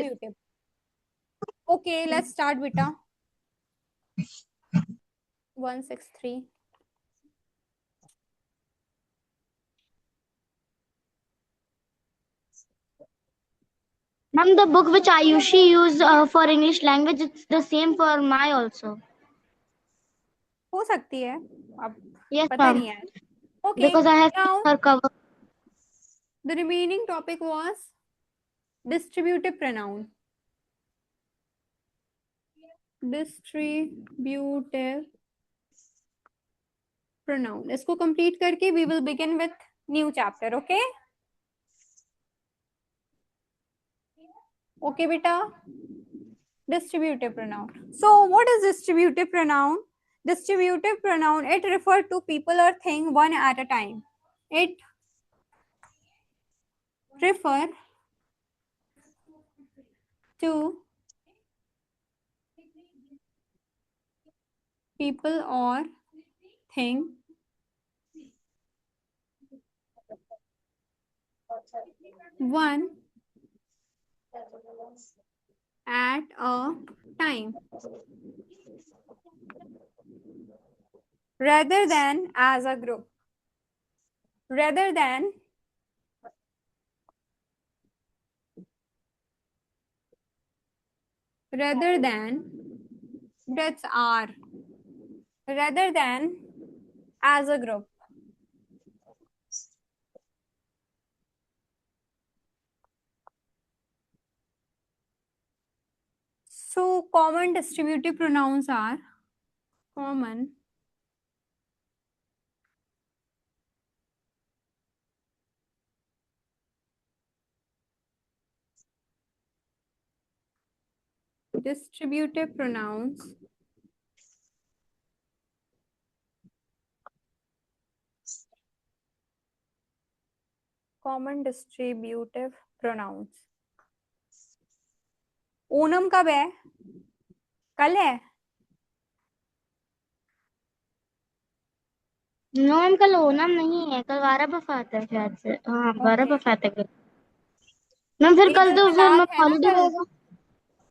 distributive. Okay, let's start, beta. 163. Ma'am, the book which Ayushi used for English language, it's the same for my also. हो सकती है, अब Yes, पता ma'am. नहीं है. Okay, Because I have now her cover. the remaining topic was distributive pronoun. Distributive pronoun. इसको complete करके we will begin with new chapter. Okay? Okay, beta. Distributive pronoun. So what is distributive pronoun? Distributive pronoun, it refers to people or thing one at a time. It refer to people or thing one at a time, rather than as a group. Rather than that's R. Rather than as a group. So common distributive pronouns are common distributive pronouns common distributive pronouns. Onam कब है? कल है? No, ma'am, कल ओणम नहीं है, कल 12 बफात है शायद से. हाँ, 12 Okay. बफात है कल. मैम फिर ईद कल उल तो फिर मिलाद है ना हॉलीडे कल? होगा.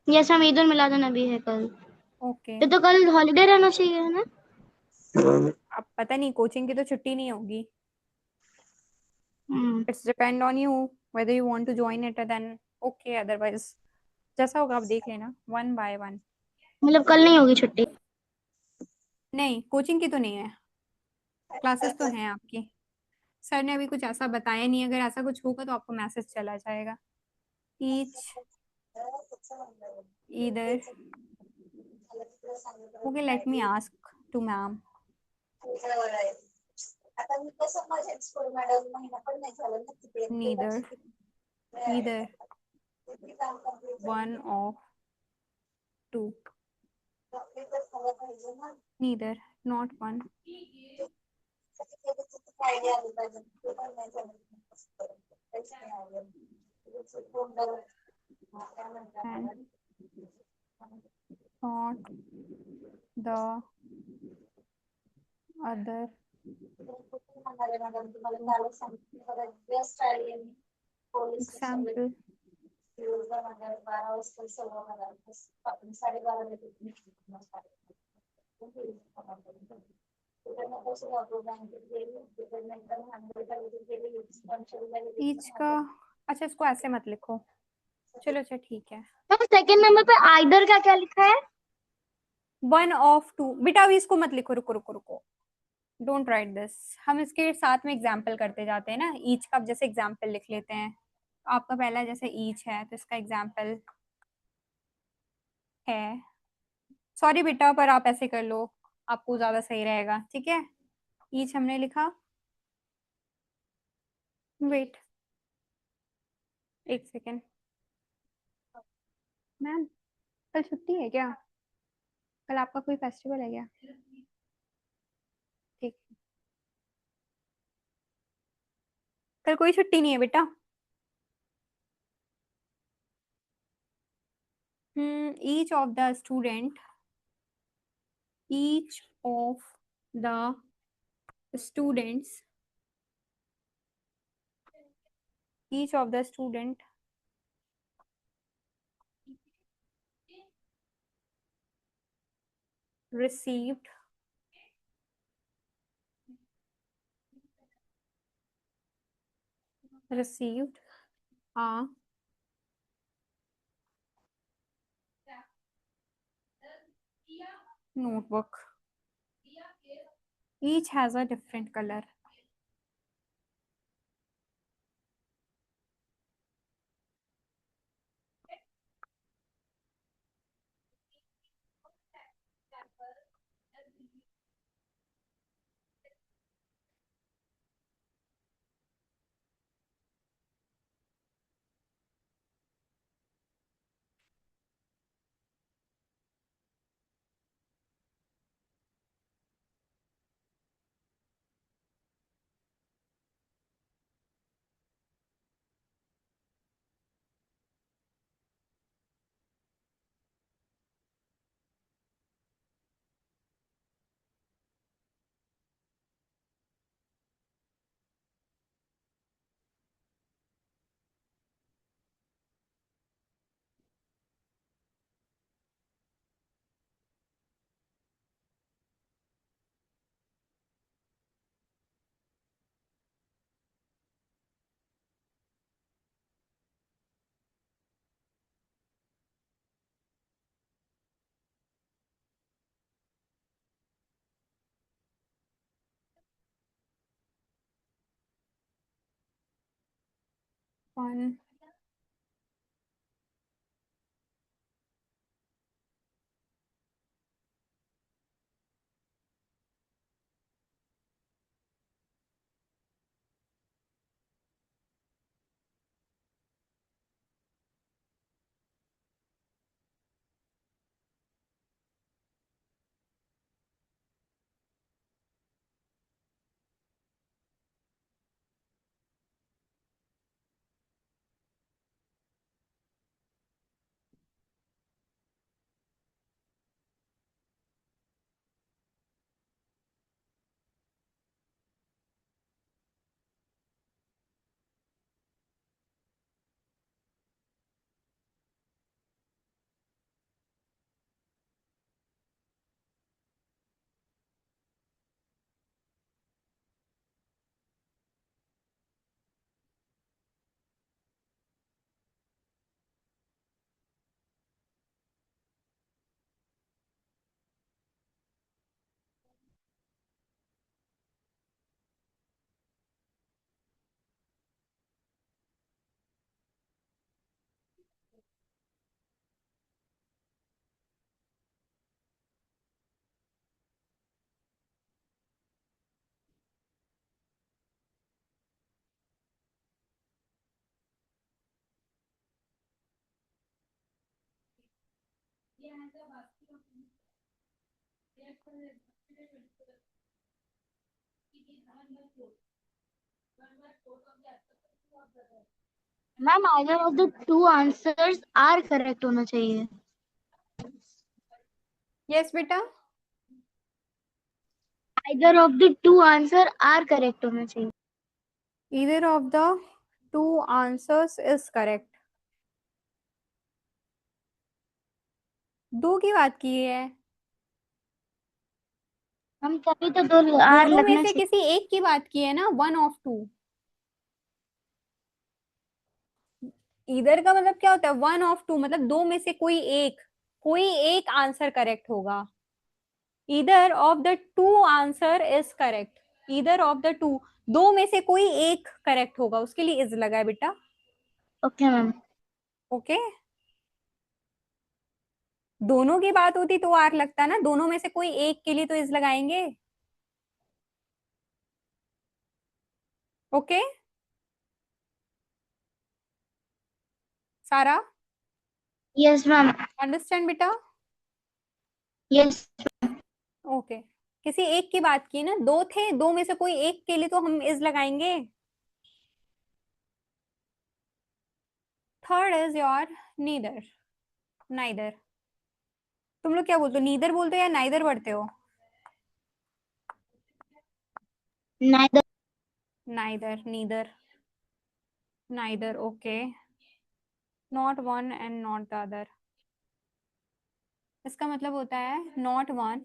यस मैम, ईद उल मिलाद नबी है कल. ओके. तो कल हॉलीडे रहना चाहिए है ना. अब पता नहीं, कोचिंग की तो छुट्टी नहीं होगी. हम्म. It's depend on you whether you want to join it, then okay, otherwise जैसा होगा आप देख लेना, one by one. मतलब कल नहीं होगी छुट्टी. नहीं, कोचिंग की तो नहीं है, क्लासेस तो हैं आपकी. सर ने अभी कुछ ऐसा बताया नहीं, अगर ऐसा कुछ होगा तो आपको मैसेज चला जाएगा. Each either. Okay, let me ask to ma'am. Neither either one of two. Neither, not one. And not the other. Example. Each का, अच्छा इसको ऐसे मत लिखो. चलो अच्छा ठीक है. सेकंड नंबर पे आइदर का क्या लिखा है? One of two. बेटा अभी इसको मत लिखो, रुको रुको रुको. Don't write this. हम इसके साथ में एग्जाम्पल करते जाते हैं ना. ईच का जैसे एग्जाम्पल लिख लेते हैं. आपका पहला जैसे ईच है तो इसका एग्जाम्पल है. सॉरी बेटा, पर आप ऐसे कर लो, आपको ज्यादा सही रहेगा. ठीक है, ईच हमने लिखा. वेट एक सेकेंड. मैम कल छुट्टी है क्या? कल आपका कोई फेस्टिवल है क्या? ठीक, कल कोई छुट्टी नहीं है बेटा. Each of the student, each of the students, each of the student received, received a notebook. Each has a different color. One. Ma'am either of the two answers are correct होना चाहिए। यस बेटा, either of the two answer are correct होना चाहिए। either of the two answers is correct. दो की बात की है, हम तभी तो दो आर दोनों में लगना से चाहिए। किसी एक की बात की है ना, वन ऑफ टू। इधर का मतलब क्या होता है, वन ऑफ टू मतलब दो में से कोई एक आंसर करेक्ट होगा। Either of the two answer is correct, either of the to, दो में से कोई एक करेक्ट होगा, उसके लिए इज लगा है बेटा। Okay ma'am. ओके, दोनों की बात होती तो आर लगता ना, दोनों में से कोई एक के लिए तो इज लगाएंगे। ओके सारा, यस मैम। अंडरस्टैंड बेटा। यस। ओके, किसी एक की बात की ना, दो थे, दो में से कोई एक के लिए तो हम इज लगाएंगे। Third is your neither, neither. तुम लोग क्या बोलते हो, नीदर बोलते हो या नाइदर पढ़ते हो? Neither. Neither, neither, neither, okay. Not one and not the other, इसका मतलब होता है not one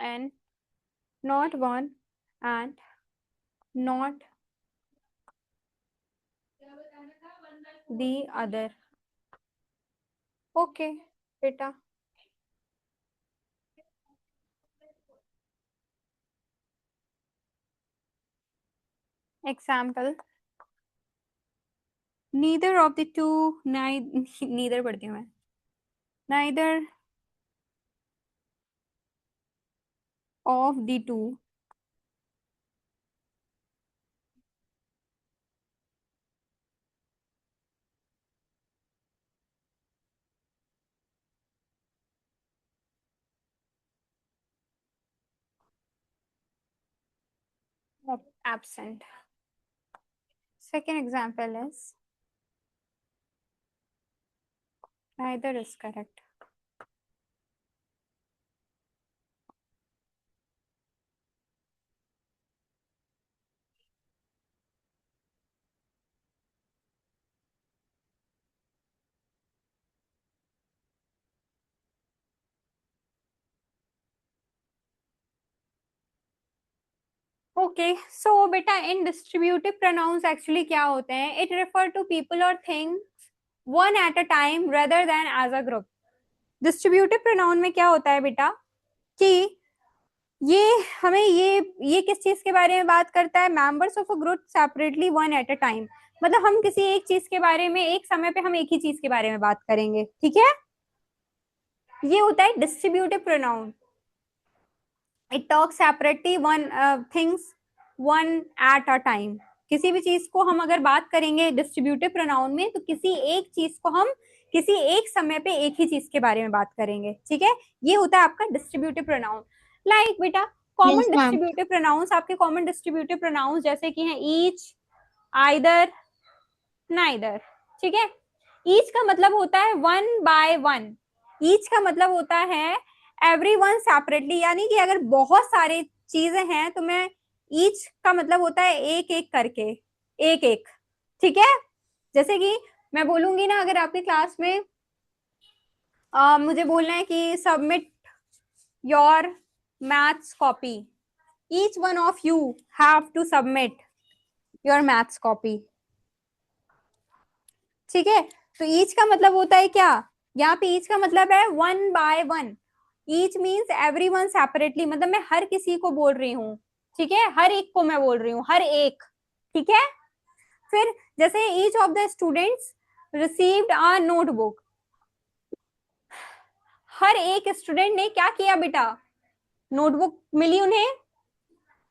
and not one and not the other. Okay बेटा, example, neither of the two, neither पढ़ती हूँ मैं, neither of the two absent. Second example is neither is correct. Okay so बेटा, in distributive pronouns actually क्या होते हैं? It refer to people और things one at a time rather than as a group. Distributive pronoun में क्या होता है बेटा कि ये हमें ये किस चीज के बारे में बात करता है? Members of a group separately one at a time. मतलब हम किसी एक चीज के बारे में, एक समय पे हम एक ही चीज के बारे में बात करेंगे. ठीक है, ये होता है distributive pronoun. It talk separately one things one at a time. किसी भी चीज को हम अगर बात करेंगे डिस्ट्रीब्यूटिव प्रोनाउन में, तो किसी एक चीज को हम किसी एक समय पे एक ही चीज के बारे में बात करेंगे. ठीक है, ये होता है आपका डिस्ट्रीब्यूटिव प्रोनाउन. लाइक बेटा, common Yes, ma'am. Distributive pronounce, आपके कॉमन डिस्ट्रीब्यूटिव प्रोनाउंस जैसे कि हैं ईच, आइदर, नाइदर. ठीक है, ईच का मतलब होता है वन बाय वन. ईच का मतलब होता है एवरी वन सेपरेटली, यानी कि अगर बहुत सारे चीजें हैं तो मैं, ईच का मतलब होता है एक एक करके, एक एक. ठीक है, जैसे कि मैं बोलूंगी ना, अगर आपकी क्लास में मुझे बोलना है कि submit your maths copy, each one of you have to submit your maths copy. ठीक है, तो ईच का मतलब होता है क्या? यहाँ पे ईच का मतलब है one by one. Each means every one separately, मतलब मैं हर किसी को बोल रही हूँ. ठीक है, हर एक को मैं बोल रही हूँ, हर एक. ठीक है, फिर जैसे each of the students received a notebook. हर एक स्टूडेंट ने क्या किया बेटा? नोटबुक मिली उन्हें.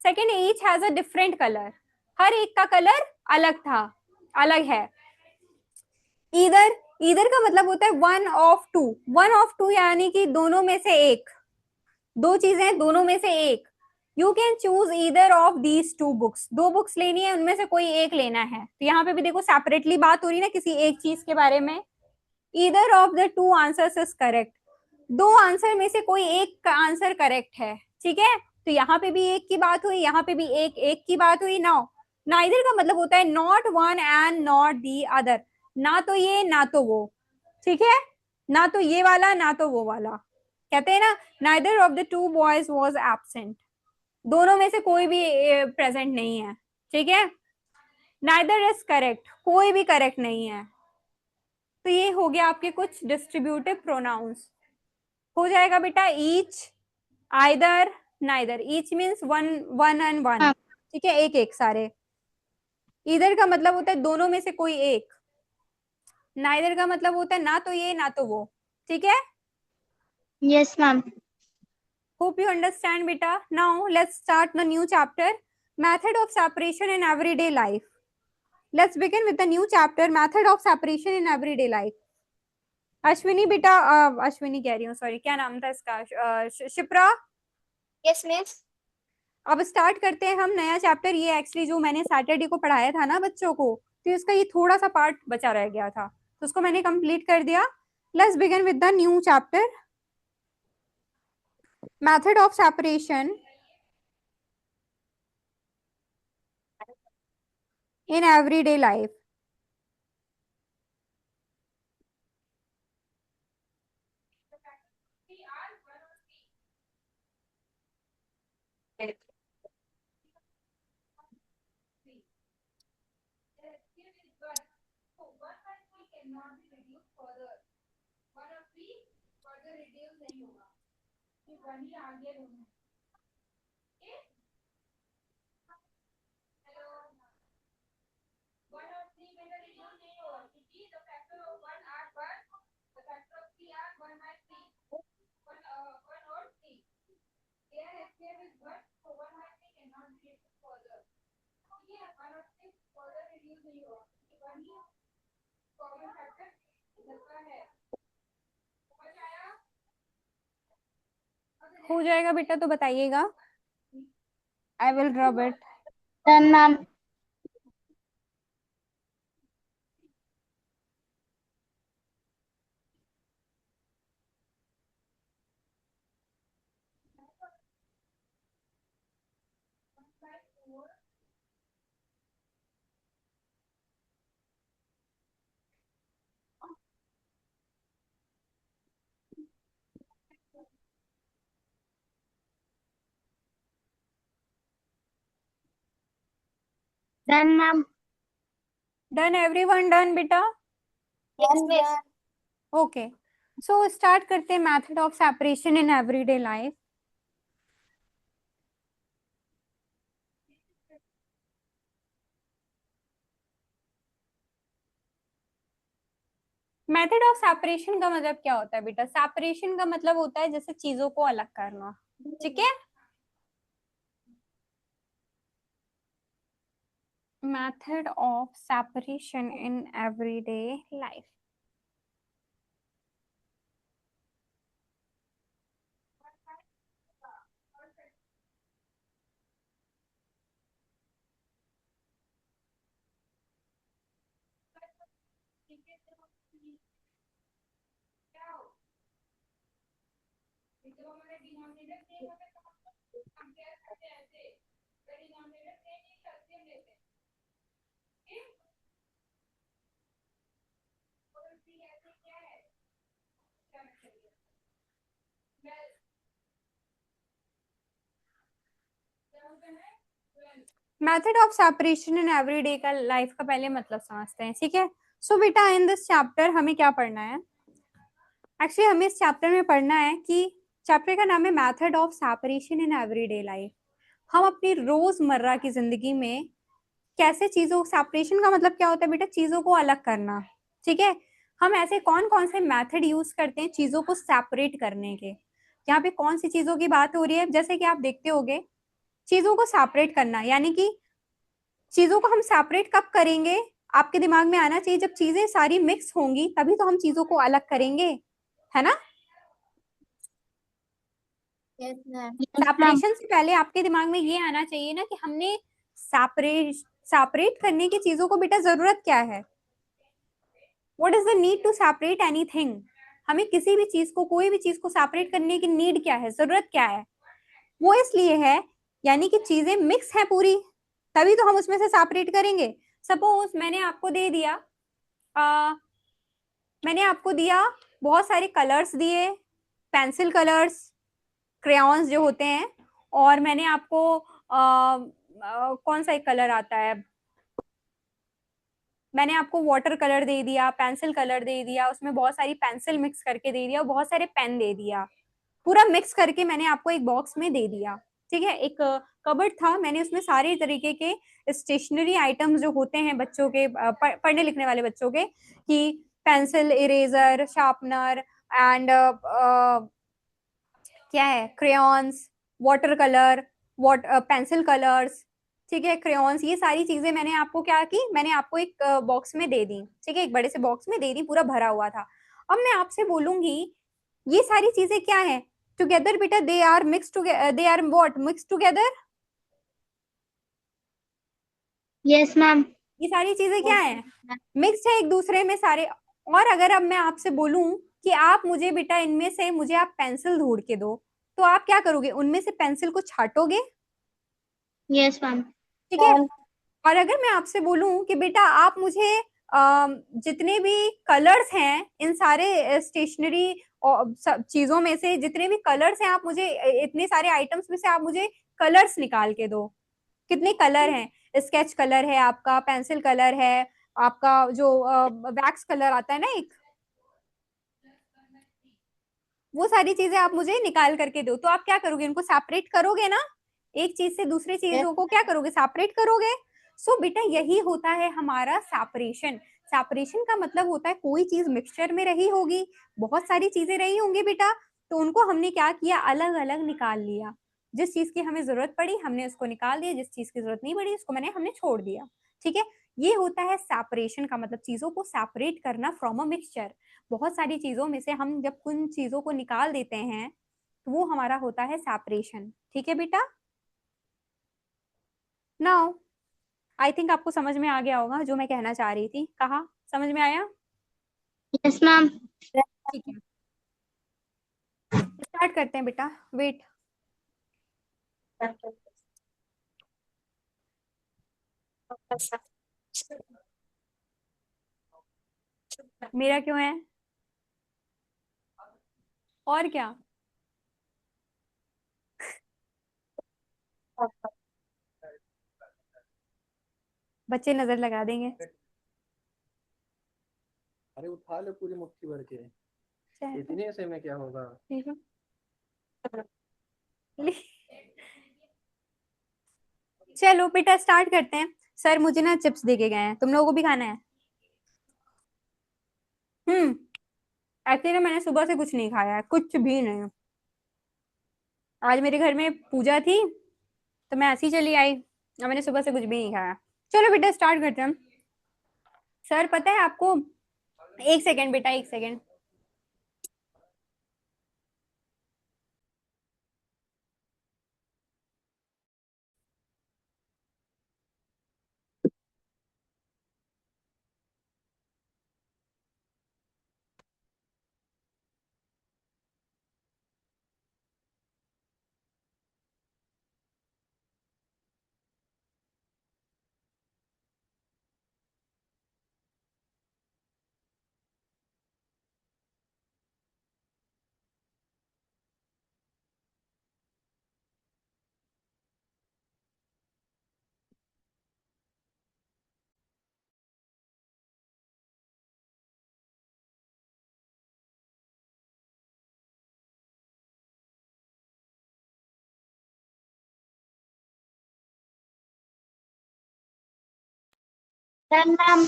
Second, each has a different colour. हर एक का कलर अलग था, अलग है. ईदर, ईदर का मतलब होता है one of two. One of two यानी कि दोनों में से एक. दो चीजें, दोनों में से एक. You can choose either of these two books. दो बुक्स लेनी है, उनमें से कोई एक लेना है. तो यहाँ पे भी देखो सेपरेटली बात हो रही है ना किसी एक चीज के बारे में. Either of the two answers is correct. दो आंसर में से कोई एक का आंसर करेक्ट है. ठीक है, तो यहाँ पे भी एक की बात हुई, यहाँ पे भी एक एक की बात हुई. नाउ नाइदर का मतलब होता है not one and not the other. ना तो ये ना तो वो. ठीक है, ना तो ये वाला ना तो वो वाला. कहते हैं ना, neither of the to boys was absent. दोनों में से कोई भी प्रेजेंट नहीं है. ठीक है, नाइदर इज करेक्ट, कोई भी करेक्ट नहीं है. तो ये हो गया आपके कुछ डिस्ट्रीब्यूटिव प्रोनाउंस. हो जाएगा बेटा each, either, neither. Each means one, one and one. हाँ. ठीक है, एक एक सारे. इधर का मतलब होता है दोनों में से कोई एक. नाइदर का मतलब होता है ना तो ये ना तो वो. ठीक है, Yes, ma'am. hope you understand beta. Now let's start the new chapter, method of separation in everyday life. Let's begin with the new chapter, method of separation in everyday life. Ashwini बेटा, अश्विनी कह रही हूँ, सॉरी, क्या नाम था इसका? Shipra. Yes, miss. अब start करते हैं हम नया चैप्टर. ये एक्चुअली जो मैंने सैटरडे को पढ़ाया था ना बच्चों को, तो इसका ये थोड़ा सा पार्ट बचा रह गया था, तो उसको मैंने कंप्लीट कर दिया. Let's begin with the new chapter, method of separation in everyday life. हो जाएगा बेटा तो बताइएगा, I will rub it. Done, ma'am. Done, ma'am. Done, everyone done बेटा? Yes, miss. Okay, so start करते हैं method of separation in everyday life. Method of separation का मतलब क्या होता है बेटा? सेपरेशन का मतलब होता है जैसे चीजों को अलग करना, ठीक है? Method of separation in everyday life. Method of separation in everyday का लाइफ का पहले मतलब समझते हैं, ठीक है? सो बेटा इन दिस चैप्टर हमें क्या पढ़ना है? एक्चुअली हमें इस चैप्टर में पढ़ना है कि चैप्टर का नाम है method of separation in everyday life. हम अपनी रोजमर्रा की जिंदगी में कैसे चीजों, सेपरेशन का मतलब क्या होता है बेटा? चीजों को अलग करना, ठीक है? हम ऐसे कौन कौन से मेथड यूज करते हैं चीजों को सेपरेट करने के? यहाँ पे कौन सी चीजों की बात हो रही है? जैसे कि आप देखते होगे, चीजों को सेपरेट करना यानी कि चीजों को हम सेपरेट कब करेंगे? आपके दिमाग में आना चाहिए जब चीजें सारी मिक्स होंगी तभी तो हम चीजों को अलग करेंगे, है ना? Yes, ma'am. Yes, ma'am. Separation से पहले आपके दिमाग में ये आना चाहिए ना कि हमने सेपरेट सेपरेट करने की चीजों को बेटा जरूरत क्या है? What is the need to separate anything? हमें किसी भी चीज को, कोई भी चीज को सेपरेट करने की नीड क्या है, जरूरत क्या है? वो इसलिए है यानी कि चीजें मिक्स है पूरी, तभी तो हम उसमें से सेपरेट करेंगे। सपोज आ, मैंने आपको दिया बहुत सारे कलर्स दिए, पेंसिल कलर्स, क्रेयॉन्स जो होते हैं, और मैंने आपको कौन सा एक कलर आता है, मैंने आपको वाटर कलर दे दिया, पेंसिल कलर दे दिया, उसमें बहुत सारी पेंसिल मिक्स करके दे दिया, बहुत सारे पेन दे दिया, पूरा मिक्स करके मैंने आपको एक बॉक्स में दे दिया, ठीक है? एक कबर्ड था, मैंने उसमें सारे तरीके के स्टेशनरी आइटम्स जो होते हैं बच्चों के, पढ़ने लिखने वाले बच्चों के, कि पेंसिल, इरेजर, शार्पनर एंड क्या है, crayons, water colour, pencil colours, ठीक है, क्रेयॉन्स, ये सारी चीजें मैंने आपको क्या की, मैंने आपको एक बॉक्स में दे दी, ठीक है? एक बड़े से बॉक्स में दे दी, पूरा भरा हुआ था। अब मैं आपसे बोलूंगी ये सारी चीजें क्या है टुगेदर बेटा? They are mix together, they are what, mix together? Yes, ma'am. ये सारी चीजें क्या Yes, है? ma'am. मिक्स है एक दूसरे में सारे। और अगर अब मैं आपसे बोलूं कि आप मुझे बेटा इनमें से मुझे आप पेंसिल ढूंढ के दो, तो आप क्या करोगे? उनमें से पेंसिल को छाटोगे, Yes, ma'am. ठीक है? और अगर मैं आपसे बोलूं कि बेटा आप मुझे जितने भी कलर्स हैं इन सारे स्टेशनरी चीजों में से जितने भी कलर्स हैं, आप मुझे इतने सारे आइटम्स में से आप मुझे कलर्स निकाल के दो। कितने कलर हैं? स्केच कलर है आपका, पेंसिल कलर है आपका, जो वैक्स कलर आता है ना एक, वो सारी चीजें आप मुझे निकाल करके दो। तो आप क्या करोगे, इनको सेपरेट करोगे ना, एक चीज से दूसरी चीजों को क्या करोगे, सेपरेट करोगे। सो बेटा यही होता है हमारा सेपरेशन। सेपरेशन का मतलब होता है कोई चीज मिक्सचर में रही होगी, बहुत सारी चीजें रही होंगी बेटा, तो उनको हमने क्या किया, अलग अलग निकाल लिया। जिस चीज की हमें जरूरत पड़ी हमने उसको निकाल दिया, जिस चीज की जरूरत नहीं पड़ी उसको हमने छोड़ दिया। ठीक है, ये होता है सेपरेशन का मतलब, चीजों को सेपरेट करना फ्रॉम अ मिक्सचर। बहुत सारी चीजों में से हम जब उन चीजों को निकाल देते हैं तो वो हमारा होता है सेपरेशन। ठीक है बेटा, नाउ आई थिंक आपको समझ में आ गया होगा जो मैं कहना चाह रही थी। कहा समझ में आया? Yes ma'am. ठीक है, स्टार्ट करते हैं बेटा। वेट, मेरा क्यों है, और क्या, बच्चे नजर लगा देंगे। अरे उठा लो पूरी मुट्ठी भर के, चलो, इतने से में क्या होगा। ठीक है। ले- चलो बेटा स्टार्ट करते हैं। सर मुझे ना चिप्स दे के गए हैं, तुम लोगों को भी खाना है? एक्चुअली ना मैंने सुबह से कुछ नहीं खाया है, कुछ भी नहीं। आज मेरे घर में पूजा थी तो मैं ऐसी चली आई और मैंने सुबह से कुछ भी नहीं खाया। चलो बेटा स्टार्ट करते हैं। सर पता है आपको, एक सेकेंड बेटा, एक सेकेंड। Done ma'am.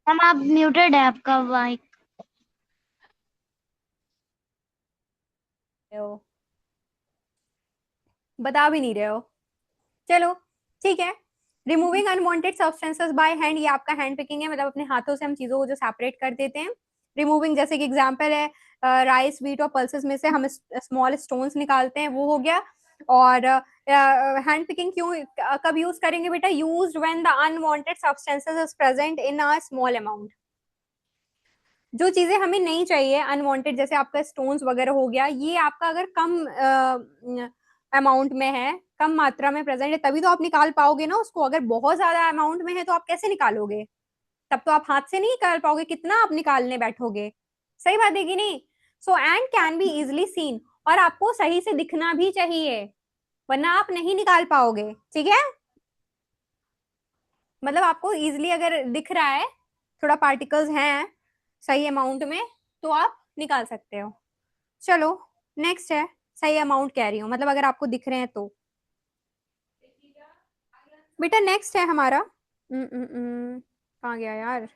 मैम आप म्यूटेड है आपका माइक। बता भी नहीं रहे हो। चलो ठीक है, removing unwanted substances by hand, ये आपका हैंड पिकिंग है, मतलब अपने हाथों से हम चीजों को जो सेपरेट कर देते हैं। रिमूविंग जैसे कि एग्जांपल है, राइस व्हीट और पल्सेस में से हम स्मॉल स्टोन्स निकालते हैं, वो हो गया। और हैंड पिकिंग क्यों कब यूज करेंगे बेटा, used when the unwanted substances is present in a small amount. जो चीजें हमें नहीं चाहिए अनवांटेड, जैसे आपका स्टोन्स वगैरह हो गया, ये आपका अगर कम अमाउंट में है, कम मात्रा में प्रेजेंट है, तभी तो आप निकाल पाओगे ना उसको। अगर बहुत ज्यादा अमाउंट में है तो आप कैसे निकालोगे, तब तो आप हाथ से नहीं निकाल पाओगे, कितना आप निकालने बैठोगे। सही बात है कि नहीं? So and can be easily seen, और आपको सही से दिखना भी चाहिए, वरना आप नहीं निकाल पाओगे। ठीक है, मतलब आपको इजिली अगर दिख रहा है, थोड़ा पार्टिकल्स हैं सही अमाउंट में तो आप निकाल सकते हो। चलो नेक्स्ट है, सही अमाउंट कह रही हूँ, मतलब अगर आपको दिख रहे हैं तो। बेटा नेक्स्ट है हमारा, कहाँ गया यार,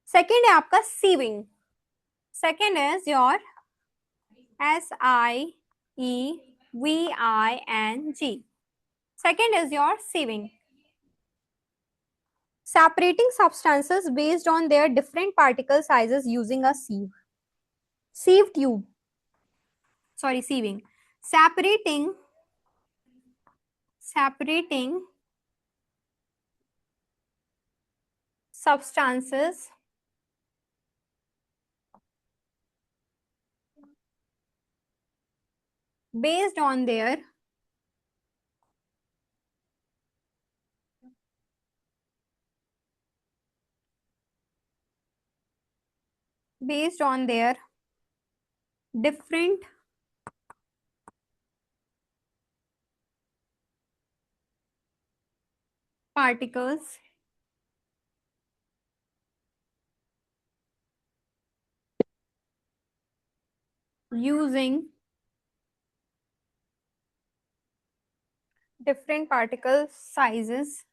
सेकंड है आपका sieving. Second is your SIEVING। Second is your sieving. Separating substances based on their different particle sizes using a sieve. Sieve tube. Sorry, sieving. Separating substances based on their different particles using different particle sizes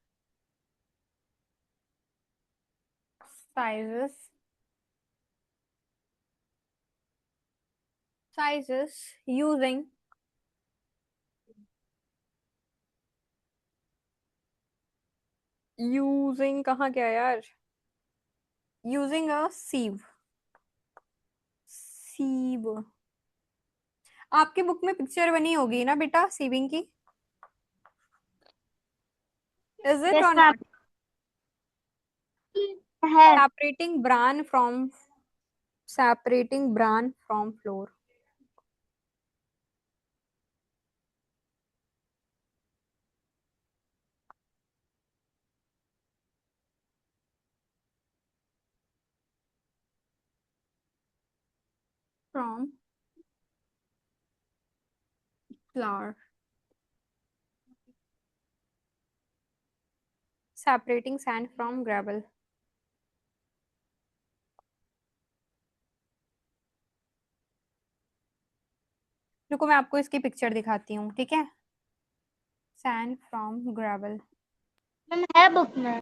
using कहाँ गया यार, using a sieve। आपकी book में picture बनी होगी ना बेटा sieving की, इज इट Yes, और ma'am. नॉट? है. separating bran from floor। from flour। separating sand from gravel। रुको मैं आपको इसकी पिक्चर दिखाती हूँ, ठीक है। sand from gravel। मैम है बुक में.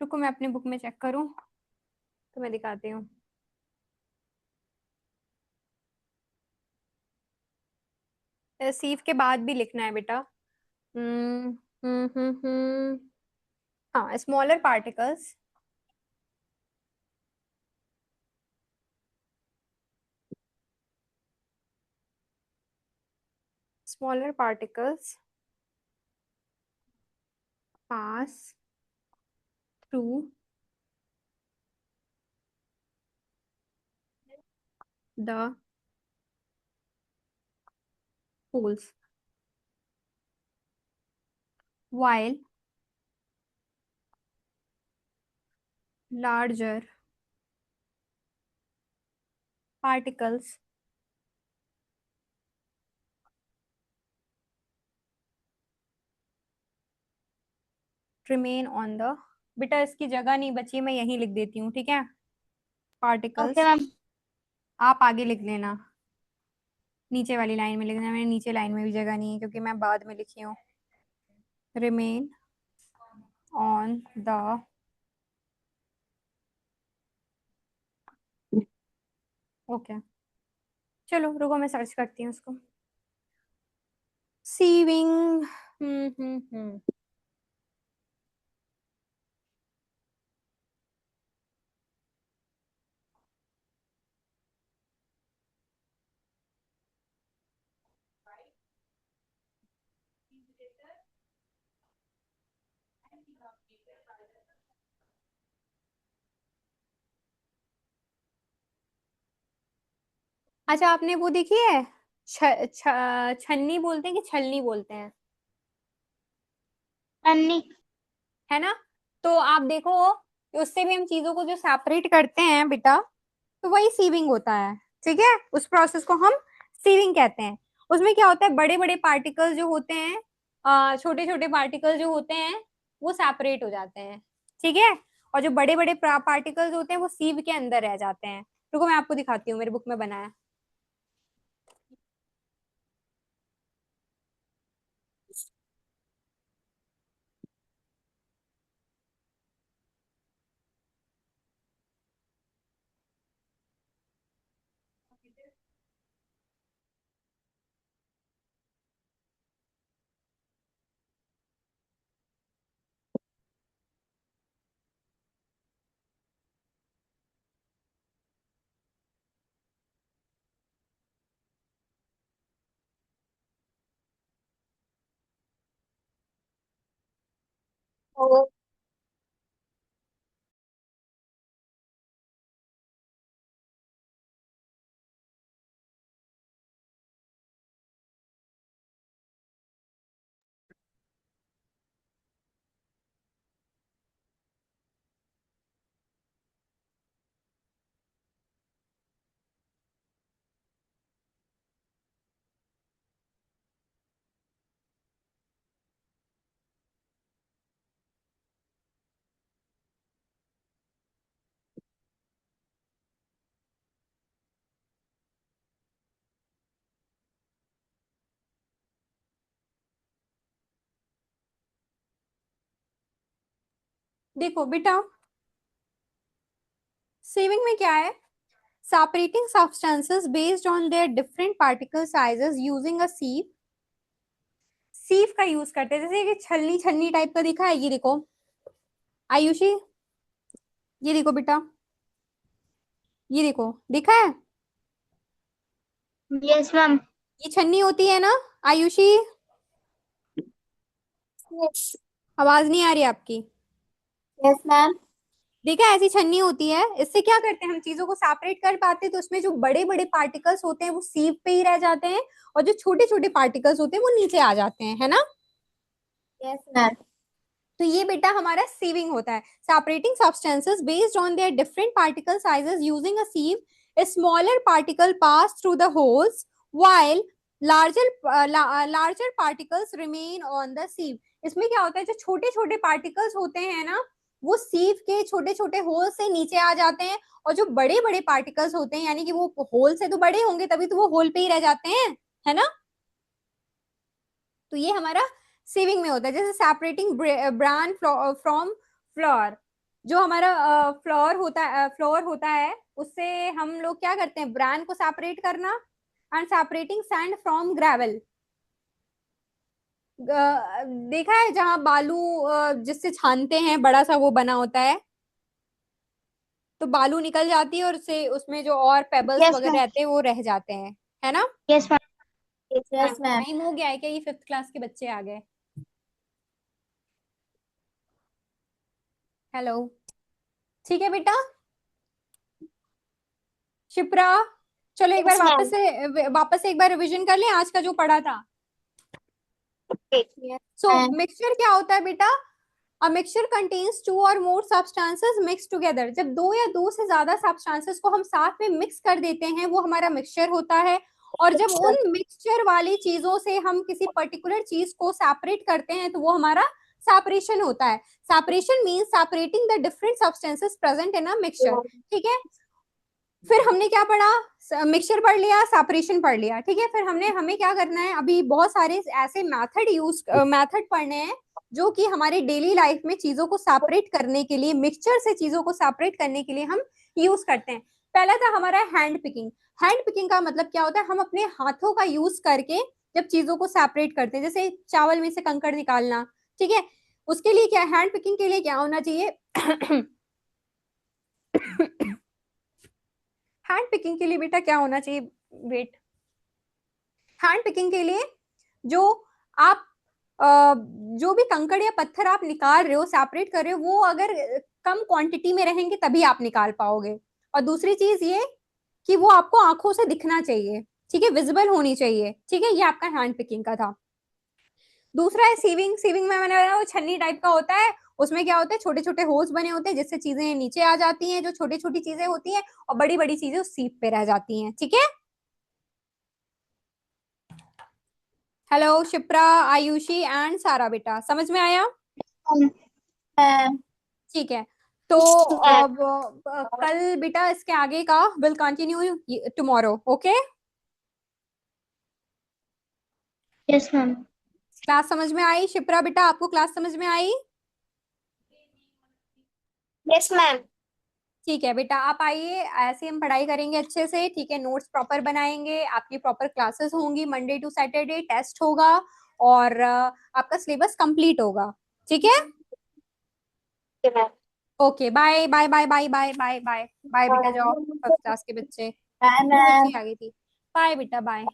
रुको मैं अपनी बुक में चेक करूँ तो मैं दिखाती हूँ। सीव के बाद भी लिखना है बेटा। हम्म हाँ, smaller particles pass through the holes while larger particles remain on the। बेटा इसकी जगह नहीं बची, मैं यहीं लिख देती हूँ, ठीक है। Okay particles ma'am. आप आगे लिख लेना, नीचे वाली लाइन में लिखना, मेरे नीचे लाइन में भी जगह नहीं है क्योंकि मैं बाद में लिखी हूँ। Remain on the okay. चलो रुको मैं सर्च करती हूँ उसको। सीविंग। हम्म। अच्छा आपने वो देखी है, छन्नी बोलते हैं कि छलनी बोलते हैं, अन्नी. है ना। तो आप देखो कि उससे भी हम चीजों को जो सेपरेट करते हैं बेटा, तो वही सीविंग होता है, ठीक है। उस प्रोसेस को हम सीविंग कहते हैं। उसमें क्या होता है, बड़े बड़े पार्टिकल्स जो होते हैं, छोटे छोटे पार्टिकल जो होते हैं वो सेपरेट हो जाते हैं, ठीक है। और जो बड़े बड़े पार्टिकल्स होते हैं वो सीव के अंदर रह जाते हैं। रुको मैं आपको दिखाती हूँ, मेरी बुक में बनाया। तो देखो बेटा, सीविंग में क्या है, separating substances based on their different particle sizes using a sieve। सीव का यूज करते हैं, जैसे कि छलनी छलनी टाइप का दिखा है, ये देखो आयुषी, ये देखो बेटा, ये देखो, दिखा है, Yes, ma'am. ये छन्नी होती है ना आयुषी? Yes. आवाज नहीं आ रही आपकी? Yes, ma'am. देखा, ऐसी छन्नी होती है, इससे क्या करते हैं हम चीजों को सेपरेट कर पाते हैं, तो उसमें जो बड़े बड़े पार्टिकल्स होते हैं वो सीव पे ही रह जाते हैं, और जो छोटे छोटे पार्टिकल्स होते हैं वो नीचे आ जाते हैं, है ना। Yes, ma'am. तो ये बेटा हमारा सीविंग होता है, separating substances based on their different particle sizes using a sieve. A smaller particle pass through the holes while larger particles remain on the sieve। इसमें क्या होता है, जो छोटे छोटे पार्टिकल्स होते हैं ना, वो सीव के छोटे छोटे होल से नीचे आ जाते हैं, और जो बड़े बड़े पार्टिकल्स होते हैं, यानी कि वो होल से तो बड़े होंगे तभी तो वो होल पे ही रह जाते हैं, है ना। तो ये हमारा सीविंग में होता है। जैसे सेपरेटिंग ब्रान फ्रॉम फ्लोर, जो हमारा फ्लोर होता है, उससे हम लोग क्या करते हैं, ब्रान को सेपरेट करना। And separating sand from gravel, देखा है जहां बालू जिससे छानते हैं, बड़ा सा वो बना होता है, तो बालू निकल जाती है और उससे उसमें जो और पेबल्स Yes, वगैरह ma'am. रहते हैं वो रह जाते हैं, है ना। Yes, ma'am. Yes, ma'am. Time हो गया है क्या, ये 5th क्लास के बच्चे आ गए। हेलो, ठीक है बेटा। शिप्रा, चलो एक बार Yes, ma'am. वापस से एक बार रिवीजन कर लें आज का जो पढ़ा था। Okay. Yes, सो ma'am. मिक्सचर क्या होता है बेटा, अ मिक्सचर कंटेन्स टू और मोर सब्सटेंसेस मिक्स टुगेदर। जब दो या दो से ज्यादा सब्सटेंसेस को हम साथ में मिक्स कर देते हैं वो हमारा मिक्सचर होता है। और जब उन मिक्सचर वाली चीजों से हम किसी पर्टिकुलर चीज को सेपरेट करते हैं तो वो हमारा सेपरेशन होता है। Separation means separating the different substances present in a mixture, ठीक है। फिर हमने क्या पढ़ा, मिक्सचर पढ़ लिया, सेपरेशन पढ़ लिया, ठीक है। फिर हमें क्या करना है, अभी बहुत सारे ऐसे मेथड पढ़ने हैं जो कि हमारे डेली लाइफ में चीजों को सेपरेट करने के लिए, मिक्सचर से चीजों को सेपरेट करने के लिए हम यूज करते हैं। पहला था हमारा हैंड पिकिंग। हैंड पिकिंग का मतलब क्या होता है, हम अपने हाथों का यूज करके जब चीजों को सेपरेट करते हैं, जैसे चावल में से कंकड़ निकालना, ठीक है। उसके लिए क्या, हैंड पिकिंग के लिए क्या होना चाहिए हैंड पिकिंग के लिए बेटा क्या होना चाहिए, वेट, हैंड पिकिंग के लिए जो आप जो भी कंकड़ या पत्थर आप निकाल रहे हो, सेपरेट कर रहे हो, वो अगर कम क्वांटिटी में रहेंगे तभी आप निकाल पाओगे। और दूसरी चीज ये कि वो आपको आंखों से दिखना चाहिए, ठीक है, विजिबल होनी चाहिए, ठीक है। ये आपका हैंड पिकिंग का था। दूसरा है सीविंग। सीविंग में मैंने बताया वो छन्नी टाइप का होता है, उसमें क्या होता है, छोटे छोटे होल्स बने होते हैं जिससे चीजें नीचे आ जाती हैं, जो छोटी छोटी चीजें होती हैं, और बड़ी बड़ी चीजें उस सीप पे रह जाती हैं, ठीक है। हेलो शिप्रा, आयुषी एंड सारा, बेटा समझ में आया? ठीक है, तो अब कल बेटा इसके आगे का will continue tomorrow, okay. Yes ma'am. Class समझ में आई शिप्रा बेटा, आपको क्लास समझ में आई? Yes ma'am. ठीक है बेटा, आप आइए, ऐसे हम पढ़ाई करेंगे अच्छे से, ठीक है। नोट्स प्रॉपर बनाएंगे, आपकी प्रॉपर क्लासेस होंगी, मंडे टू सैटरडे टेस्ट होगा, और आपका सिलेबस कंप्लीट होगा, ठीक है। Okay, bye bye bye bye bye bye bye bye बेटा, जाओ फर्स्ट क्लास के बच्चे। बाय दो बच्ची मैम। आ गई थी। बाय बेटा, बाय।